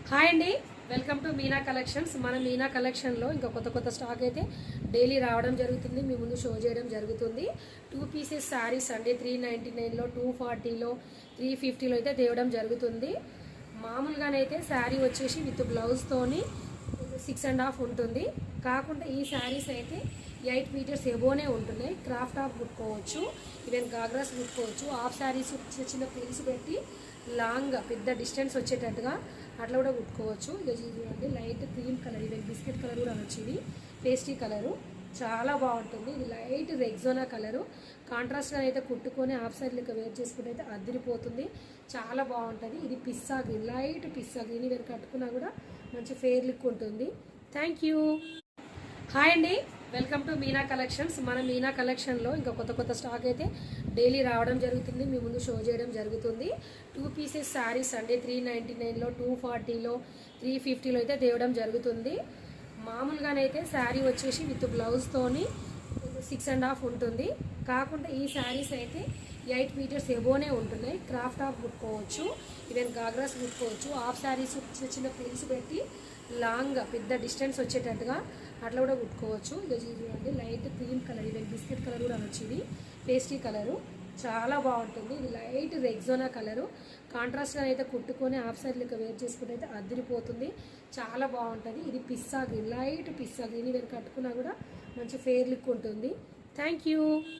Hi అండి, welcome to Meena collections. మన మీనా కలెక్షన్లో ఇంకా కొత్త స్టాక్ అయితే డైలీ రావడం జరుగుతుంది, మీ ముందు షో చేయడం జరుగుతుంది. 2 పీసెస్ శారీస్ అండి, 399లో, 240లో, 350లో అయితే తేవడం జరుగుతుంది. మామూలుగానైతే శారీ వచ్చేసి విత్ బ్లౌజ్తోని 6.5 ఉంటుంది. కాకుండా ఈ శారీస్ అయితే 8 మీటర్స్ ఎబోనే ఉంటున్నాయి. క్రాఫ్ట్ టాప్ కుట్టుకోవచ్చు, ఈవెన్ గాగ్రాస్ కుట్టుకోవచ్చు. హాఫ్ శారీస్ చిన్న చిన్న ప్రిల్స్ పెట్టి లాంగ్ పెద్ద డిస్టెన్స్ వచ్చేటట్టుగా అట్లా కూడా కుట్టుకోవచ్చు. ఇది చూడండి, light cream colour, even biscuit colour కూడా వచ్చింది, పేస్ట్రీ కలరు చాలా బాగుంటుంది. ఇది లైట్ రెగ్జోనా కలరు. కాంట్రాస్ట్గా అయితే కుట్టుకొని హాఫ్ సైడ్ లెక్క వేర్ చేసుకుంటే అయితే అదిరిపోతుంది, చాలా బాగుంటుంది. ఇది pista green, light pista green, even కట్టుకున్నా కూడా మంచి ఫెయిర్ లుక్ ఉంటుంది. Thank you. హాయ్ అండి, వెల్కమ్ టు మీనా కలెక్షన్స్. మన మీనా కలెక్షన్లో ఇంకా కొత్త స్టాక్ అయితే డైలీ రావడం జరుగుతుంది, మీ ముందు షో చేయడం జరుగుతుంది. 2 పీసెస్ శారీస్ అండి, 399లో, 240లో, 350లో అయితే తేవడం జరుగుతుంది. మామూలుగానైతే శారీ వచ్చేసి విత్ బ్లౌజ్తోని 6.5 ఉంటుంది. కాకుండా ఈ శారీస్ అయితే 8 మీటర్స్ ఎబోనే ఉంటున్నాయి. క్రాఫ్ట్ టాప్ కుట్టుకోవచ్చు, ఈవెన్ గాగ్రాస్ కుట్టుకోవచ్చు. హాఫ్ శారీస్ చిన్న చిన్న ప్రిల్స్ పెట్టి లాంగ్ పెద్ద డిస్టెన్స్ వచ్చేటట్టుగా అట్లా కూడా కుట్టుకోవచ్చు. ఇది చూడండి, light cream colour, even biscuit colour కూడా వచ్చింది, పేస్ట్రీ కలరు చాలా బాగుంటుంది. ఇది లైట్ రెగ్జోనా కలరు. కాంట్రాస్ట్గా అయితే కుట్టుకొని హాఫ్ సైడ్ లెక్క వేర్ చేసుకుంటే అయితే అదిరిపోతుంది, చాలా బాగుంటుంది. ఇది pista green, light pista green, even కట్టుకున్నా కూడా మంచి ఫెయిర్ లుక్ ఉంటుంది. Thank you.